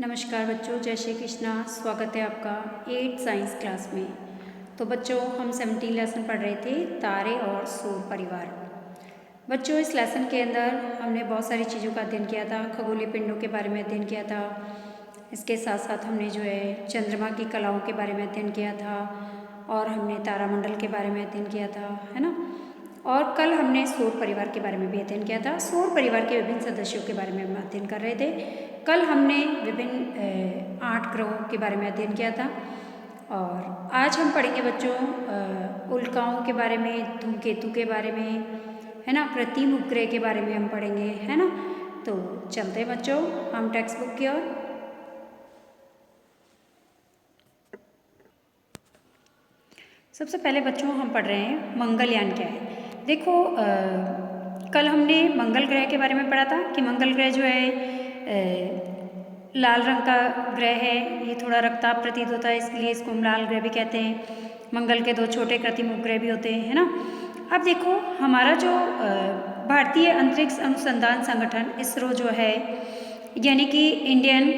नमस्कार बच्चों, जय श्री कृष्णा। स्वागत है आपका 8th साइंस क्लास में। तो बच्चों, हम 17 लेसन पढ़ रहे थे, तारे और सौर परिवार। बच्चों, इस लेसन के अंदर हमने बहुत सारी चीज़ों का अध्ययन किया था। खगोलीय पिंडों के बारे में अध्ययन किया था। इसके साथ साथ हमने चंद्रमा की कलाओं के बारे में अध्ययन किया था और हमने तारामंडल के बारे में अध्ययन किया था, है ना। और कल हमने सौर परिवार के बारे में भी अध्ययन किया था। सौर परिवार के विभिन्न सदस्यों के बारे में हम अध्ययन कर रहे थे। कल हमने विभिन्न 8 ग्रहों के बारे में अध्ययन किया था और आज हम पढ़ेंगे बच्चों उल्काओं के बारे में, धूमकेतु के बारे में, है ना, कृत्रिम उपग्रह के बारे में हम पढ़ेंगे, है ना। तो चलते हैं बच्चों हम टेक्स्ट बुक की ओर। सबसे पहले बच्चों हम पढ़ रहे हैं मंगलयान क्या है। देखो, कल हमने मंगल ग्रह के बारे में पढ़ा था कि मंगल ग्रह लाल रंग का ग्रह है। ये थोड़ा रक्ताभ प्रतीत होता है, इसलिए इसको हम लाल ग्रह भी कहते हैं। मंगल के 2 छोटे कृत्रिम उपग्रह भी होते हैं, है ना। अब देखो, हमारा जो भारतीय अंतरिक्ष अनुसंधान संगठन इसरो जो है, यानी कि इंडियन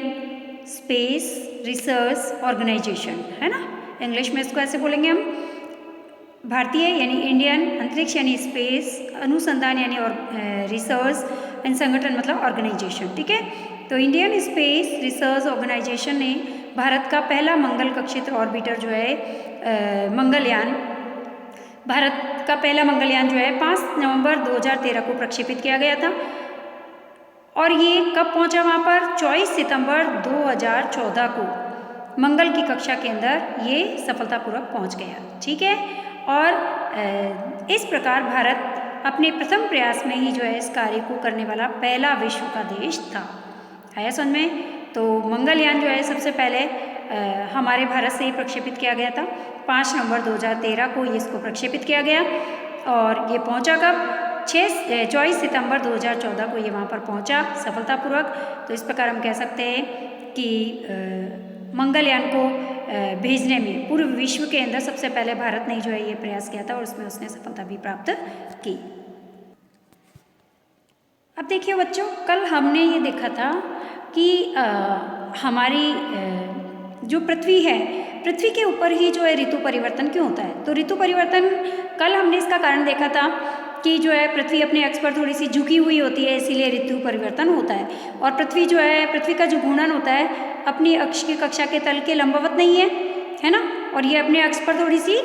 स्पेस रिसर्च ऑर्गेनाइजेशन, है ना। इंग्लिश में इसको ऐसे बोलेंगे हम, भारतीय यानी इंडियन, अंतरिक्ष यानी स्पेस, अनुसंधान यानी और रिसर्च एंड संगठन मतलब ऑर्गेनाइजेशन, ठीक है। तो इंडियन स्पेस रिसर्च ऑर्गेनाइजेशन ने भारत का पहला मंगल कक्षित ऑर्बिटर जो है मंगलयान, भारत का पहला मंगलयान जो है 5 नवंबर 2013 को प्रक्षेपित किया गया था। और ये कब पहुंचा वहाँ पर? 24 सितंबर 2014 को मंगल की कक्षा के अंदर ये सफलतापूर्वक पहुंच गया, ठीक है। और इस प्रकार भारत अपने प्रथम प्रयास में ही जो है इस कार्य को करने वाला पहला विश्व का देश था। आया समझ में? तो मंगलयान जो है सबसे पहले हमारे भारत से ही प्रक्षेपित किया गया था। 5 नवंबर 2013 को ये इसको प्रक्षेपित किया गया और ये पहुंचा कब? 24 सितंबर 2014 को ये वहाँ पर पहुंचा सफलतापूर्वक। तो इस प्रकार हम कह सकते हैं कि मंगलयान को भेजने में पूरे विश्व के अंदर सबसे पहले भारत ने जो है ये प्रयास किया था और उसमें उसने सफलता भी प्राप्त की। अब देखिए बच्चों, कल हमने ये देखा था कि हमारी जो पृथ्वी है, पृथ्वी के ऊपर ही जो है ऋतु परिवर्तन क्यों होता है। तो ऋतु परिवर्तन कल हमने इसका कारण देखा था कि जो है पृथ्वी अपने अक्ष पर थोड़ी सी झुकी हुई होती है, इसीलिए ऋतु परिवर्तन होता है। और पृथ्वी जो है, पृथ्वी का जो घूर्णन होता है अपनी अक्ष की कक्षा के तल के लंबवत नहीं है, है ना। और ये अपने अक्ष पर थोड़ी सी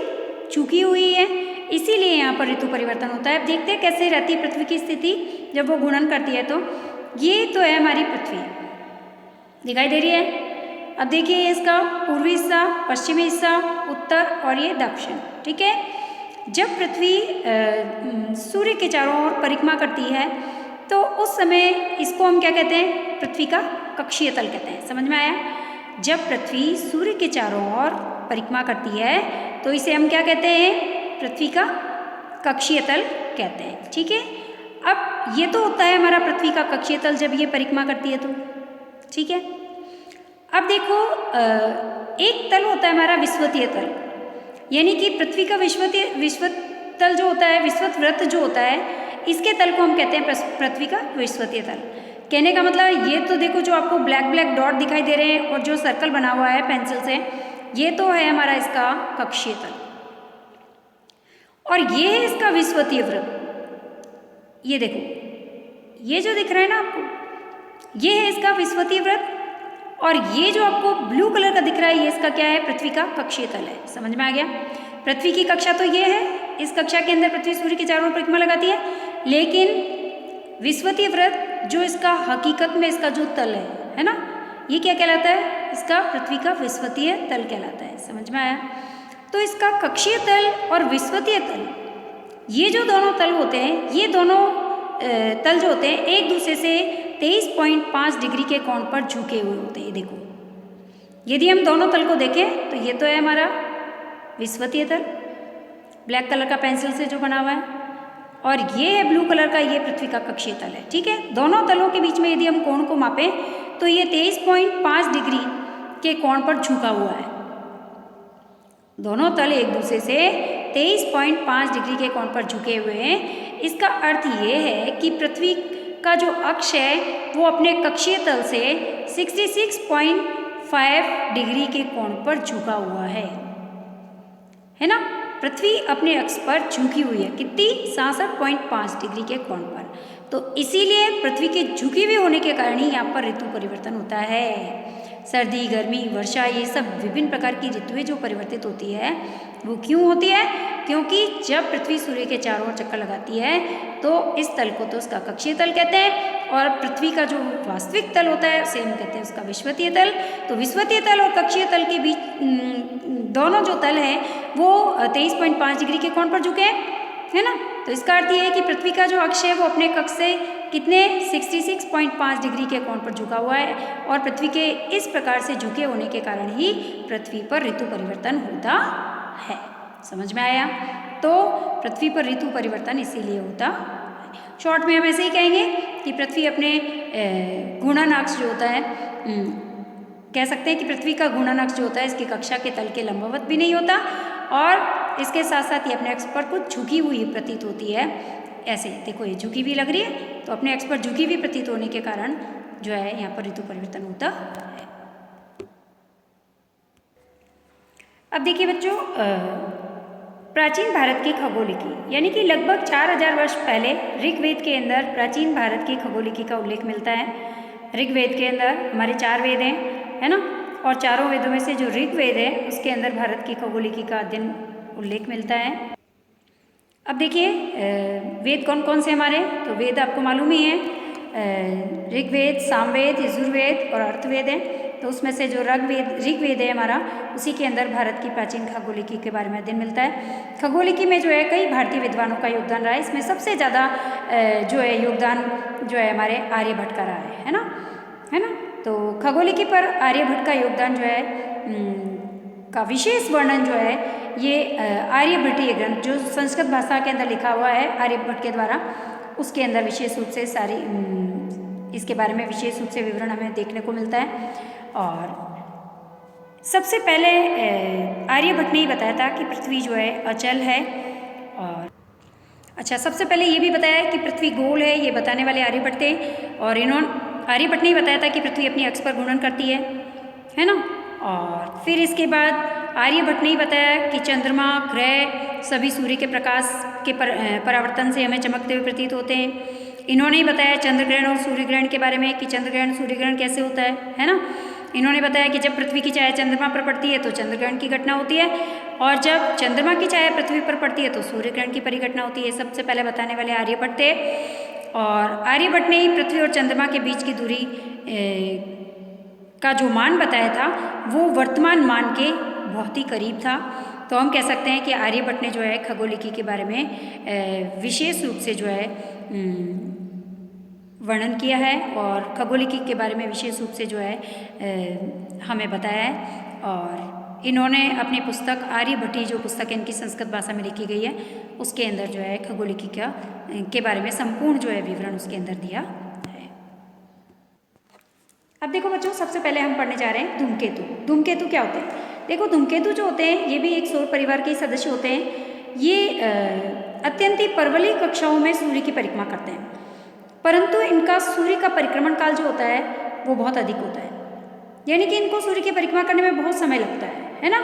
झुकी हुई है, इसीलिए यहाँ पर ऋतु परिवर्तन होता है। अब देखते हैं कैसे रहती है पृथ्वी की स्थिति जब वो घूर्णन करती है। तो ये तो है हमारी पृथ्वी, दिखाई दे रही है। अब देखिए इसका पूर्वी हिस्सा, पश्चिमी हिस्सा, उत्तर और ये दक्षिण, ठीक है। जब पृथ्वी सूर्य के चारों ओर परिक्रमा करती है तो उस समय इसको हम क्या कहते हैं? पृथ्वी का कक्षीय तल कहते हैं। समझ में आया? जब पृथ्वी सूर्य के चारों ओर परिक्रमा करती है तो इसे हम क्या कहते हैं? पृथ्वी का कक्षीय तल कहते हैं, ठीक है। अब ये तो होता है हमारा पृथ्वी का कक्षीय तल जब ये परिक्रमा करती है तो, ठीक है। अब देखो, एक तल होता है हमारा विषुवतीय तल, यानी कि पृथ्वी का विषुवत तल जो होता है, विषुवत वृत्त जो होता है, इसके तल को हम कहते हैं पृथ्वी का विषुवतीय तल। कहने का मतलब ये तो देखो, जो आपको ब्लैक ब्लैक डॉट दिखाई दे रहे हैं और जो सर्कल बना हुआ है पेंसिल से, ये तो है हमारा इसका कक्षीय तल और ये है इसका विषुवतीय वृत्त। ये देखो, ये जो दिख रहा है ना आपको, ये है इसका विषुवतीय वृत्त और ये जो आपको ब्लू कलर का दिख रहा है, ये इसका क्या है? पृथ्वी का कक्षीय तल है। समझ में आ गया? पृथ्वी की कक्षा तो ये है, इस कक्षा के अंदर पृथ्वी सूर्य के चारों ओर परिक्रमा लगाती है, लेकिन विषुवतीय वृत्त जो इसका हकीकत में इसका जो तल है ना, ये क्या कहलाता है? इसका पृथ्वी का विषुवतीय तल कहलाता है। समझ में आया? तो इसका कक्षीय तल और विषुवतीय तल, ये जो दोनों तल होते हैं, ये दोनों तल जो होते हैं एक दूसरे से 23.5 डिग्री के कोण पर झुके हुए होते हैं। देखो, यदि हम दोनों तल को देखें तो ये तो है हमारा विषुवतीय तल, ब्लैक कलर का पेंसिल से जो बना हुआ है, और ये है ब्लू कलर का, ये पृथ्वी का कक्षीय तल है, ठीक है। दोनों तलों के बीच में यदि हम कोण को मापें तो ये 23.5 डिग्री के कोण पर झुका हुआ है। दोनों तल एक दूसरे से 23.5 डिग्री के कोण पर झुके हुए हैं। इसका अर्थ ये है कि पृथ्वी का जो अक्ष है वो अपने कक्षीय तल से 66.5 डिग्री के कोण पर झुका हुआ है ना। पृथ्वी अपने अक्ष पर झुकी हुई है, कितनी? 66.5 डिग्री के कोण पर। तो इसीलिए पृथ्वी के झुकी हुई होने के कारण ही यहाँ पर ऋतु परिवर्तन होता है। सर्दी, गर्मी, वर्षा, ये सब विभिन्न प्रकार की ऋतुएं जो परिवर्तित होती है वो क्यों होती है? क्योंकि जब पृथ्वी सूर्य के चारों ओर चक्कर लगाती है तो इस तल को तो उसका कक्षीय तल कहते हैं, और पृथ्वी का जो वास्तविक तल होता है उसे हम कहते हैं उसका विषुवतीय तल। तो विषुवतीय तल और कक्षीय तल के बीच दोनों जो तल है वो 23.5 डिग्री के कोण पर झुके है ना। तो इसका अर्थ ये है कि पृथ्वी का जो अक्ष है वो अपने कक्ष से कितने 66.5 डिग्री के कोण पर झुका हुआ है, और पृथ्वी के इस प्रकार से झुके होने के कारण ही पृथ्वी पर ऋतु परिवर्तन होता है। समझ में आया? तो पृथ्वी पर ऋतु परिवर्तन इसीलिए होता है। शॉर्ट में हम ऐसे ही कहेंगे कि पृथ्वी अपने घूर्णनाक्ष जो होता है, कह सकते हैं कि पृथ्वी का घूर्णनाक्ष जो होता है इसकी कक्षा के तल के लंबवत भी नहीं होता, और इसके साथ साथ ये अपने अक्ष पर कुछ झुकी हुई प्रतीत होती है। ऐसे देखो ये झुकी हुई लग रही है, तो अपने अक्ष पर झुकी हुई प्रतीत होने के कारण जो है यहाँ पर ऋतु परिवर्तन होता है। अब देखिए बच्चों, प्राचीन भारत की खगोलिकी यानी कि लगभग 4000 वर्ष पहले ऋग्वेद के अंदर प्राचीन भारत की खगोलिकी का उल्लेख मिलता है। ऋग्वेद के अंदर हमारे 4 वेद हैं, है ना, और चारों वेदों में से जो ऋग्वेद है उसके अंदर भारत की खगोलिकी का अध्ययन उल्लेख मिलता है। अब देखिए वेद कौन कौन से हमारे, तो वेद आपको मालूम ही है, ऋग्वेद, सामवेद, यजुर्वेद और अर्थवेद है। तो उसमें से जो ऋग्वेद है हमारा, उसी के अंदर भारत की प्राचीन खगोलिकी के बारे में अध्ययन मिलता है। खगोलिकी में जो है कई भारतीय विद्वानों का योगदान रहा है। इसमें सबसे ज़्यादा जो है योगदान जो है हमारे आर्यभट्ट का रहा है ना। तो खगोलिकी पर आर्यभट्ट का योगदान जो है का विशेष वर्णन जो है ये आर्यभट्टीय ग्रंथ जो संस्कृत भाषा के अंदर लिखा हुआ है आर्यभट्ट के द्वारा, उसके अंदर विशेष रूप से सारी इसके बारे में विशेष रूप से विवरण हमें देखने को मिलता है। और सबसे पहले आर्यभट्ट ने ही बताया था कि पृथ्वी जो है अचल है, और अच्छा सबसे पहले ये भी बताया कि पृथ्वी गोल है, ये बताने वाले आर्यभट्ट थे। और आर्यभट्ट ने ही बताया था कि पृथ्वी अपनी अक्ष पर घूर्णन करती है ना। और फिर इसके बाद आर्यभट्ट ने ही बताया कि चंद्रमा, ग्रह सभी सूर्य के प्रकाश के परावर्तन से हमें चमकते हुए प्रतीत होते हैं। इन्होंने ही बताया चंद्र ग्रहण और सूर्य ग्रहण के बारे में कि चंद्र ग्रहण सूर्य ग्रहण कैसे होता है ना। इन्होंने बताया कि जब पृथ्वी की छाया चंद्रमा पर पड़ती है तो चंद्र ग्रहण की घटना होती है, और जब चंद्रमा की छाया पृथ्वी पर पड़ती है तो सूर्य ग्रहण की परिघटना होती है। सबसे पहले बताने वाले आर्यभट्ट थे, और आर्यभट्ट ने ही पृथ्वी और चंद्रमा के बीच की दूरी का जो मान बताया था वो वर्तमान मान के बहुत ही करीब था। तो हम कह सकते हैं कि आर्यभट्ट ने जो है खगोलिकी के बारे में विशेष रूप से जो है वर्णन किया है, और खगोलिकी के बारे में विशेष रूप से जो है हमें बताया है। और इन्होंने अपनी पुस्तक आर्यभट्टी, जो पुस्तक इनकी संस्कृत भाषा में लिखी गई है, उसके अंदर जो है खगोलिकी के बारे में संपूर्ण जो है विवरण उसके अंदर दिया है। अब देखो बच्चों, सबसे पहले हम पढ़ने जा रहे हैं धूमकेतु। धूमकेतु क्या होते हैं? देखो धूमकेतु जो होते हैं ये भी एक सौर परिवार के सदस्य होते हैं। ये अत्यंत ही पर्वलीय कक्षाओं में सूर्य की परिक्रमा करते हैं, परंतु इनका सूर्य का परिक्रमण काल जो होता है वो बहुत अधिक होता है, यानी कि इनको सूर्य की परिक्रमा करने में बहुत समय लगता है ना।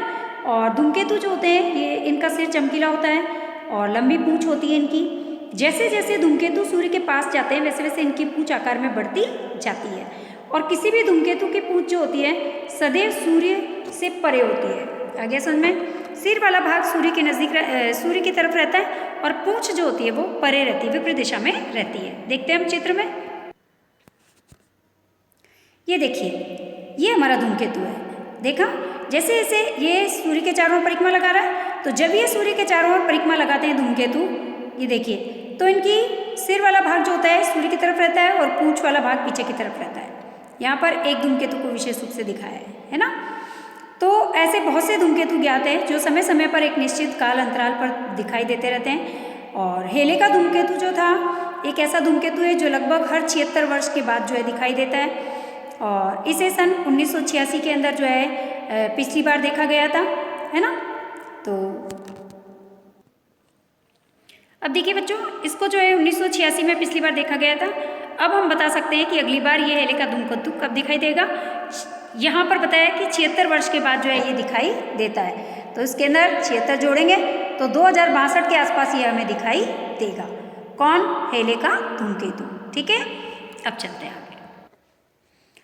और धूमकेतु जो होते हैं ये इनका सिर चमकीला होता है और लंबी पूंछ होती है इनकी। जैसे जैसे धूमकेतु सूर्य के पास जाते हैं वैसे वैसे इनकी पूंछ आकार में बढ़ती जाती है, और किसी भी धूमकेतु की पूंछ जो होती है सदैव सूर्य से परे होती है। आगे समझ में, सिर वाला भाग सूर्य के नज़दीक सूर्य की तरफ रहता है, और पूंछ जो होती है वो परे रहती है, विपरीत दिशा में रहती है। देखते हैं हम चित्र में, ये देखिए ये हमारा धूमकेतु है। देखा, जैसे जैसे ये सूर्य के चारों ओर परिक्रमा लगा रहा है, तो जब ये सूर्य के चारों ओर परिक्रमा लगाते हैं धूमकेतु, ये देखिए, तो इनकी सिर वाला भाग जो होता है सूर्य की तरफ रहता है और पूंछ वाला भाग पीछे की तरफ रहता है। यहाँ पर एक धूमकेतु को विशेष रूप से दिखाया है ना। तो ऐसे बहुत से धूमकेतु ज्ञात हैं जो समय समय पर एक निश्चित काल अंतराल पर दिखाई देते रहते हैं। और हेले का धूमकेतु जो था एक ऐसा धूमकेतु है जो लगभग हर 76 वर्ष के बाद जो है दिखाई देता है, और इसे सन 1986 के अंदर जो है पिछली बार देखा गया था, है ना। तो अब देखिए बच्चों, इसको जो है 1986 में पिछली बार देखा गया था। अब हम बता सकते हैं कि अगली बार ये हेलिका धूमकेतु कब दिखाई देगा। यहाँ पर बताया कि 76 वर्ष के बाद जो है ये दिखाई देता है, तो इसके अंदर 76 जोड़ेंगे तो 2062 के आसपास ये हमें दिखाई देगा। कौन? हेलिका धूमकेतु। ठीक है, अब चलते हैं आगे।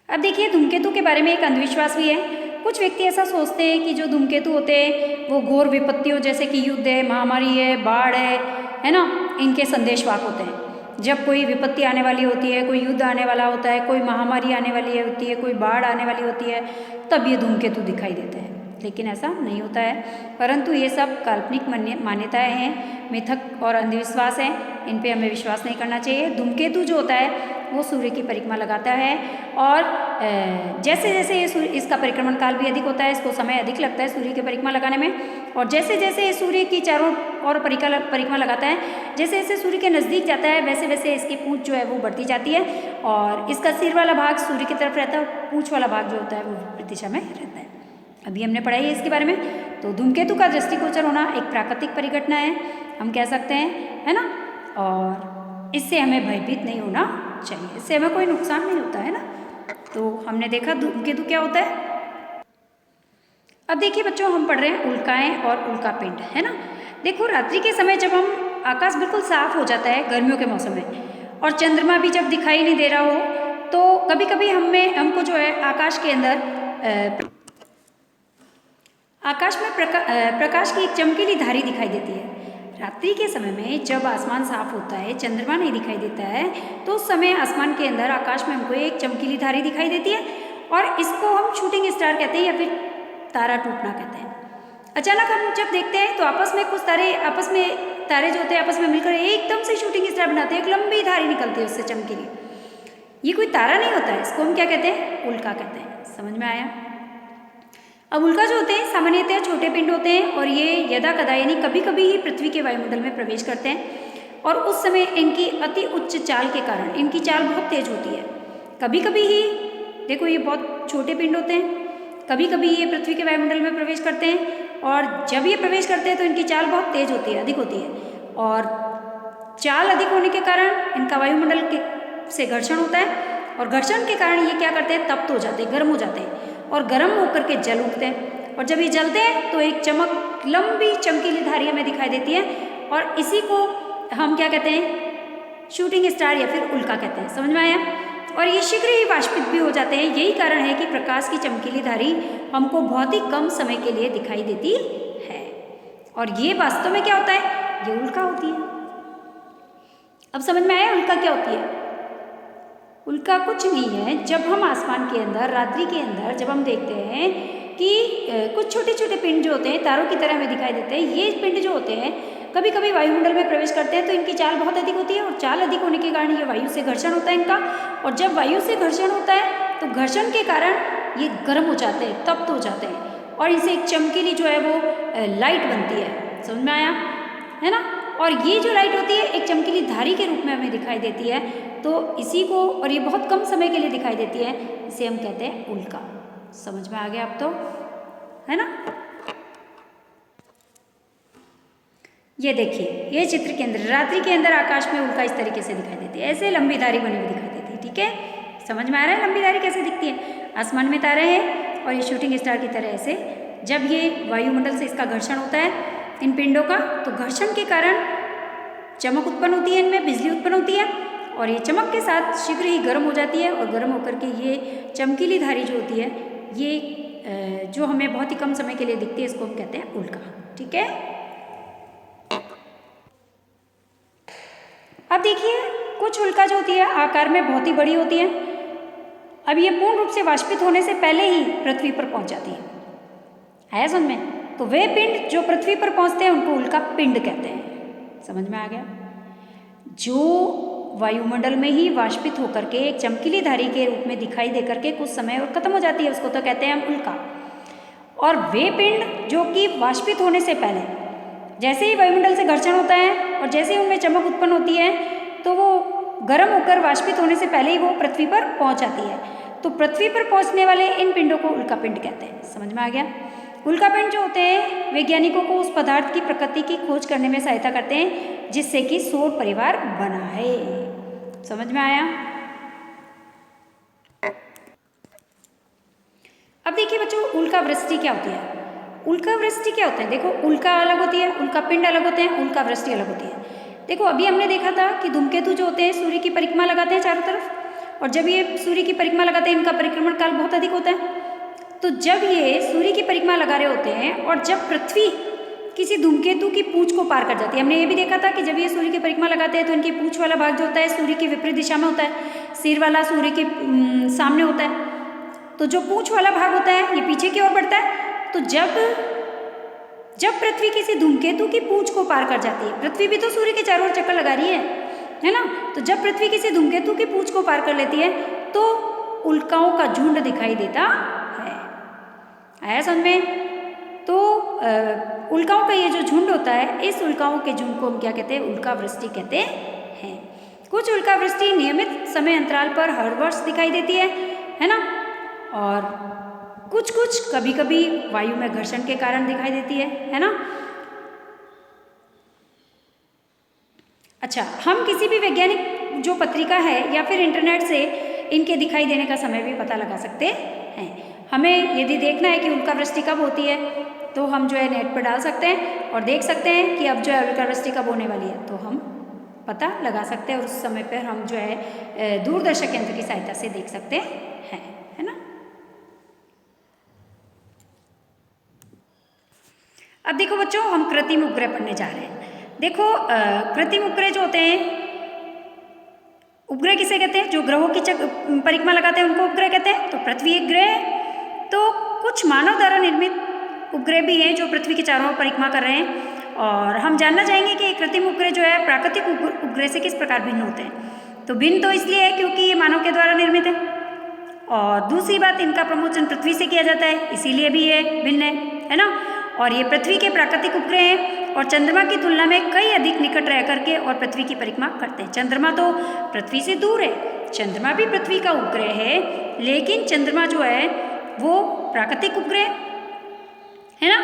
अब देखिए धूमकेतु के बारे में एक अंधविश्वास भी है। कुछ व्यक्ति ऐसा सोचते हैं कि जो धूमकेतु होते हैं वो घोर विपत्तियों जैसे कि युद्ध है, महामारी है, बाढ़ है ना, इनके संदेशवाहक होते हैं। जब कोई विपत्ति आने वाली होती है, कोई युद्ध आने वाला होता है, कोई महामारी आने वाली होती है, कोई बाढ़ आने वाली होती है, तब ये धूमकेतु दिखाई देते हैं। लेकिन ऐसा नहीं होता है, परंतु ये सब काल्पनिक मान्यताएं हैं, मिथक और अंधविश्वास हैं, इन पे हमें विश्वास नहीं करना चाहिए। धूमकेतु जो होता है वो सूर्य की परिक्रमा लगाता है और जैसे जैसे ये इसका परिक्रमण काल भी अधिक होता है, इसको समय अधिक लगता है सूर्य की परिक्रमा लगाने में, और जैसे जैसे ये सूर्य की चारों ओर परिक्रमा लगाता है, जैसे जैसे सूर्य के नज़दीक जाता है वैसे वैसे इसकी पूंछ जो है वो बढ़ती जाती है और इसका सिर वाला भाग सूर्य की तरफ रहता है, पूंछ वाला भाग जो होता है वो विपरीत दिशा में रहता है। अभी हमने पढ़ाई है इसके बारे में। तो धूमकेतु का दृष्टिगोचर होना एक प्राकृतिक परिघटना है, हम कह सकते हैं, है ना, और इससे हमें भयभीत नहीं होना चाहिए, इससे हमें कोई नुकसान नहीं होता है ना। तो हमने देखा धूमकेतु क्या होता है। अब देखिए बच्चों, हम पढ़ रहे हैं उल्काएं और उल्का पिंड, है ना। देखो रात्रि के समय जब हम आकाश बिल्कुल साफ हो जाता है गर्मियों के मौसम में और चंद्रमा भी जब दिखाई नहीं दे रहा हो, तो कभी कभी हमको जो है आकाश के अंदर आकाश में प्रकाश की एक चमकीली धारी दिखाई देती है। रात्रि के समय में जब आसमान साफ होता है, चंद्रमा नहीं दिखाई देता है, तो उस समय आसमान के अंदर आकाश में हमको एक चमकीली धारी दिखाई देती है और इसको हम शूटिंग स्टार कहते हैं या फिर तारा टूटना कहते हैं। अचानक हम जब देखते हैं तो आपस में कुछ तारे जो होते हैं आपस में मिलकर एकदम से शूटिंग स्टार बनाते हैं, एक लंबी धारी निकलती है उससे चमकीली। ये कोई तारा नहीं होता है, इसको हम क्या कहते हैं? उल्का कहते हैं। समझ में आया? अब उल्का जो होते हैं सामान्यतः छोटे पिंड होते हैं और ये यदा कदा यानी कभी कभी ही पृथ्वी के वायुमंडल में प्रवेश करते हैं और उस समय इनकी अति उच्च चाल के कारण इनकी चाल बहुत तेज होती है। कभी कभी ही देखो ये बहुत छोटे पिंड होते हैं, कभी कभी ये पृथ्वी के वायुमंडल में प्रवेश करते हैं और जब ये प्रवेश करते हैं तो इनकी चाल बहुत तेज होती है, अधिक होती है और चाल अधिक होने के कारण इनका वायुमंडल से घर्षण होता है और घर्षण के कारण ये क्या करते हैं? तप्त हो जाते हैं, गर्म हो जाते हैं और गर्म होकर के जल उठते हैं और जब ये जलते हैं तो एक लंबी चमकीली धारी हमें दिखाई देती है और इसी को हम क्या कहते हैं? शूटिंग स्टार या फिर उल्का कहते हैं। समझ में आया? और ये शीघ्र ही वाष्पित भी हो जाते हैं। यही कारण है कि प्रकाश की चमकीली धारी हमको बहुत ही कम समय के लिए दिखाई देती है और ये वास्तव में क्या होता है? ये उल्का होती है। अब समझ में आया उल्का क्या होती है? उल्का कुछ नहीं है। जब हम आसमान के अंदर रात्रि के अंदर जब हम देखते हैं कि कुछ छोटे छोटे पिंड जो होते हैं तारों की तरह हमें दिखाई देते हैं, ये पिंड जो होते हैं कभी कभी वायुमंडल में प्रवेश करते हैं तो इनकी चाल बहुत अधिक होती है और चाल अधिक होने के कारण ये वायु से घर्षण होता है इनका, और जब वायु से घर्षण होता है तो घर्षण के कारण ये गर्म हो जाते हैं, तप्त हो जाते हैं और इनसे एक चमकीली जो है वो लाइट बनती है। समझ में आया? है ना। और ये जो लाइट होती है एक चमकीली धारी के रूप में हमें दिखाई देती है, तो इसी को, और ये बहुत कम समय के लिए दिखाई देती है, इसे हम कहते हैं उल्का। समझ में आ गया अब तो, है ना। ये देखिए ये चित्र के अंदर रात्रि के अंदर आकाश में उल्का इस तरीके से दिखाई देती है, ऐसे लंबी धारी बनी हुई दिखाई देती है। ठीक है, समझ में आ रहा है लंबी धारी कैसे दिखती है? आसमान में तारे हैं और ये शूटिंग स्टार की तरह ऐसे जब ये वायुमंडल से इसका घर्षण होता है इन पिंडों का, तो घर्षण के कारण चमक उत्पन्न होती है, इनमें बिजली उत्पन्न होती है और ये चमक के साथ शीघ्र ही गर्म हो जाती है और गर्म होकर के ये चमकीली धारी जो होती है ये जो हमें बहुत ही कम समय के लिए दिखती है इसको हम कहते हैं उल्का। ठीक है। अब देखिए कुछ उल्का जो होती है आकार में बहुत ही बड़ी होती है। अब ये पूर्ण रूप से वाष्पित होने से पहले ही पृथ्वी पर पहुंच जाती है समझ में? तो वे पिंड जो पृथ्वी पर पहुंचते हैं उनको उल्का पिंड कहते हैं। समझ में आ गया? जो वायुमंडल में ही वाष्पित होकर के एक चमकीली धारी के रूप में दिखाई दे करके कुछ समय और खत्म हो जाती है, उसको तो कहते हैं हम उल्का। और वे पिंड जो कि वाष्पित होने से पहले जैसे ही वायुमंडल से घर्षण होता है और जैसे ही उनमें चमक उत्पन्न होती है तो वो गर्म होकर वाष्पित होने से पहले ही वो पृथ्वी पर पहुंच जाती है, तो पृथ्वी पर पहुंचने वाले इन पिंडों को उल्का पिंड कहते हैं। समझ में आ गया? उल्का पिंड जो होते हैं वैज्ञानिकों को उस पदार्थ की प्रकृति की खोज करने में सहायता करते हैं जिससे कि सौर परिवार बना है। समझ में आया? अब देखिए बच्चों, उल्का वृष्टि क्या होती है? उल्का वृष्टि क्या होता है? देखो, उल्का अलग होती है, उल्का पिंड अलग होते हैं, उल्का वृष्टि अलग होती है। देखो, अभी हमने देखा था कि धूमकेतु जो होते हैं सूर्य की परिक्रमा लगाते हैं चारों तरफ, और जब ये सूर्य की परिक्रमा लगाते हैं इनका परिक्रमण काल बहुत अधिक होता है। तो जब ये सूर्य की परिक्रमा लगा रहे होते हैं और जब पृथ्वी किसी धूमकेतु की पूंछ को पार कर जाती है, हमने ये भी देखा था कि जब ये सूर्य की परिक्रमा लगाते हैं तो इनकी पूंछ वाला भाग जो होता है सूर्य की विपरीत दिशा में होता है, सिर वाला सूर्य के सामने होता है। तो जो पूंछ वाला भाग होता है ये पीछे की ओर बढ़ता है। तो जब पृथ्वी किसी धूमकेतु की पूंछ को पार कर जाती है, पृथ्वी भी तो सूर्य के चारों ओर चक्कर लगा रही है ना, तो जब पृथ्वी किसी धूमकेतु की पूंछ को पार कर लेती है तो उल्काओं का झुंड दिखाई देता है। आया समझ में? तो उल्काओं का ये जो झुंड होता है, इस उल्काओं के झुंड को हम क्या कहते हैं? उल्का वृष्टि कहते हैं। कुछ उल्का वृष्टि नियमित समय अंतराल पर हर वर्ष दिखाई देती है ना, और कुछ कभी कभी वायु में घर्षण के कारण दिखाई देती है ना। अच्छा, हम किसी भी वैज्ञानिक जो पत्रिका है या फिर इंटरनेट से इनके दिखाई देने का समय भी पता लगा सकते हैं। हमें यदि देखना है कि उल्का वृष्टि कब होती है तो हम जो है नेट पर डाल सकते हैं और देख सकते हैं कि अब जो है उल्का वृष्टि कब होने वाली है, तो हम पता लगा सकते हैं और उस समय पर हम जो है दूरदर्शक यंत्र की सहायता से देख सकते हैं, है ना। अब देखो बच्चों, हम कृत्रिम उपग्रह पढ़ने जा रहे हैं। देखो, कृत्रिम उपग्रह जो होते हैं, उपग्रह किसे कहते हैं? जो ग्रहों की परिक्रमा लगाते हैं उनको उपग्रह कहते हैं। तो पृथ्वी एक ग्रह है। तो कुछ मानव द्वारा निर्मित उपग्रह भी हैं जो पृथ्वी के चारों ओर परिक्रमा कर रहे हैं, और हम जानना चाहेंगे कि कृत्रिम उपग्रह जो है प्राकृतिक उपग्रह से किस प्रकार भिन्न होते हैं। तो भिन्न तो इसलिए है क्योंकि ये मानव के द्वारा निर्मित है, और दूसरी बात, इनका प्रमोशन पृथ्वी से किया जाता है, इसीलिए भी ये भिन्न है ना। और ये पृथ्वी के प्राकृतिक उपग्रह हैं और चंद्रमा की तुलना में कई अधिक निकट रह करके और पृथ्वी की परिक्रमा करते हैं। चंद्रमा तो पृथ्वी से दूर है, चंद्रमा भी पृथ्वी का उपग्रह है, लेकिन चंद्रमा जो है वो प्राकृतिक उपग्रह है ना,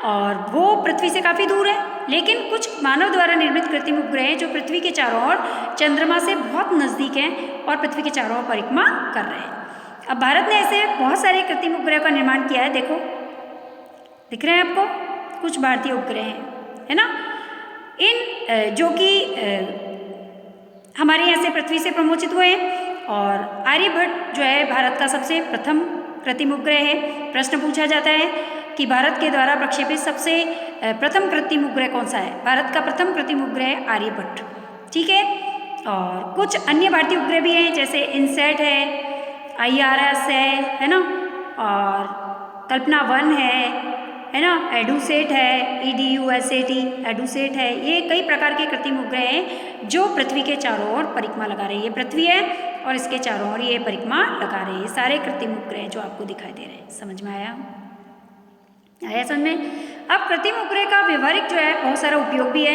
और वो पृथ्वी से काफ़ी दूर है। लेकिन कुछ मानव द्वारा निर्मित कृत्रिम उपग्रह हैं जो पृथ्वी के चारों ओर चंद्रमा से बहुत नज़दीक हैं और पृथ्वी के चारों ओर परिक्रमा कर रहे हैं। अब भारत ने ऐसे बहुत सारे कृत्रिम उपग्रह का निर्माण किया है। देखो, दिख रहे हैं आपको, कुछ भारतीय उपग्रह हैं, है ना। इन जो कि हमारे यहाँ से पृथ्वी से प्रमोचित हुए हैं, और आर्यभट्ट जो है भारत का सबसे प्रथम कृत्रिम उपग्रह है। प्रश्न पूछा जाता है कि भारत के द्वारा प्रक्षेपित सबसे प्रथम कृत्रिम उपग्रह कौन सा है? भारत का प्रथम कृत्रिम उपग्रह है आर्यभट्ट, ठीक है। और कुछ अन्य भारतीय उपग्रह भी हैं, जैसे इनसैट है, IRS है ना, और कल्पना 1 है ना, एडुसेट है, EDUSAT एडुसेट है। ये कई प्रकार के कृत्रिम उपग्रह हैं जो पृथ्वी के चारों ओर परिक्रमा लगा रहे हैं। ये पृथ्वी है और इसके चारों ओर ये परिक्रमा लगा रहे हैं। ये सारे कृत्रिम उपग्रह जो आपको दिखाई दे रहे हैं। समझ में आया समझ में? अब कृत्रिम उपग्रह का व्यवहारिक जो है बहुत सारा उपयोग भी है।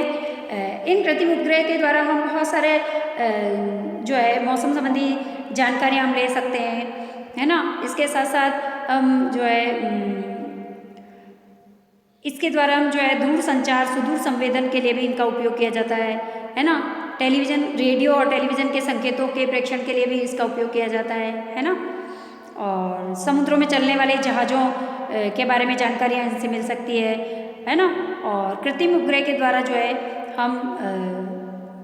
इन कृत्रिम उपग्रह के द्वारा हम बहुत सारे जो है मौसम संबंधी जानकारी हम ले सकते हैं, है ना। इसके साथ साथ हम जो है इसके द्वारा हम जो है दूर संचार, सुदूर संवेदन के लिए भी इनका उपयोग किया जाता है ना। टेलीविज़न, रेडियो और टेलीविज़न के संकेतों के प्रेषण के लिए भी इसका उपयोग किया जाता है ना। और समुद्रों में चलने वाले जहाज़ों के बारे में जानकारियाँ इनसे मिल सकती है ना। और कृत्रिम उपग्रह के द्वारा जो है हम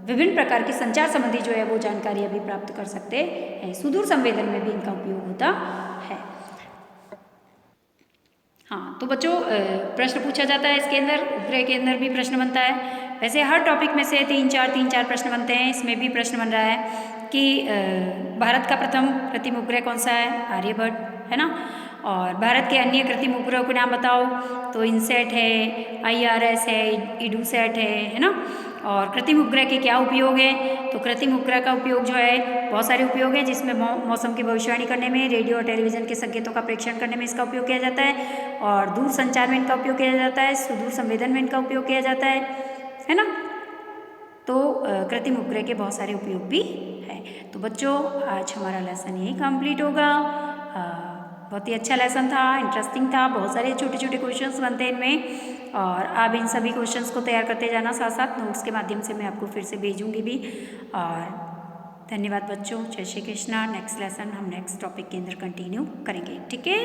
विभिन्न प्रकार की संचार संबंधी जो है वो जानकारियाँ भी प्राप्त कर सकते हैं। सुदूर संवेदन में भी इनका उपयोग होता है। हाँ, तो बच्चों प्रश्न पूछा जाता है इसके अंदर, उपग्रह के अंदर भी प्रश्न बनता है। वैसे हर टॉपिक में से 3-4 प्रश्न बनते हैं। इसमें भी प्रश्न बन रहा है कि भारत का प्रथम कृत्रिम उपग्रह कौन सा है? आर्यभट्ट, है ना। और भारत के अन्य कृत्रिम उपग्रहों के नाम बताओ। तो इनसैट है, IRS है, EDUSAT है ना। और कृत्रिम उपग्रह के क्या उपयोग हैं? तो कृत्रिम उपग्रह का उपयोग जो है बहुत सारे उपयोग हैं, जिसमें मौसम की भविष्यवाणी करने में, रेडियो और टेलीविज़न के संकेतों का प्रेषण करने में इसका उपयोग किया जाता है, और दूर संचार में इनका उपयोग किया जाता है, सुदूर संवेदन में इनका उपयोग किया जाता है ना। तो कृत्रिम उपग्रह के बहुत सारे उपयोग भी है। तो बच्चों, आज हमारा लेसन यही कंप्लीट होगा। बहुत ही अच्छा लेसन था, इंटरेस्टिंग था, बहुत सारे छोटे छोटे क्वेश्चंस बनते हैं इनमें, और आप इन सभी क्वेश्चंस को तैयार करते जाना, साथ साथ नोट्स के माध्यम से मैं आपको फिर से भेजूंगी भी। और धन्यवाद बच्चों, जय श्री कृष्णा। नेक्स्ट लेसन हम नेक्स्ट टॉपिक के अंदर कंटिन्यू करेंगे, ठीक है।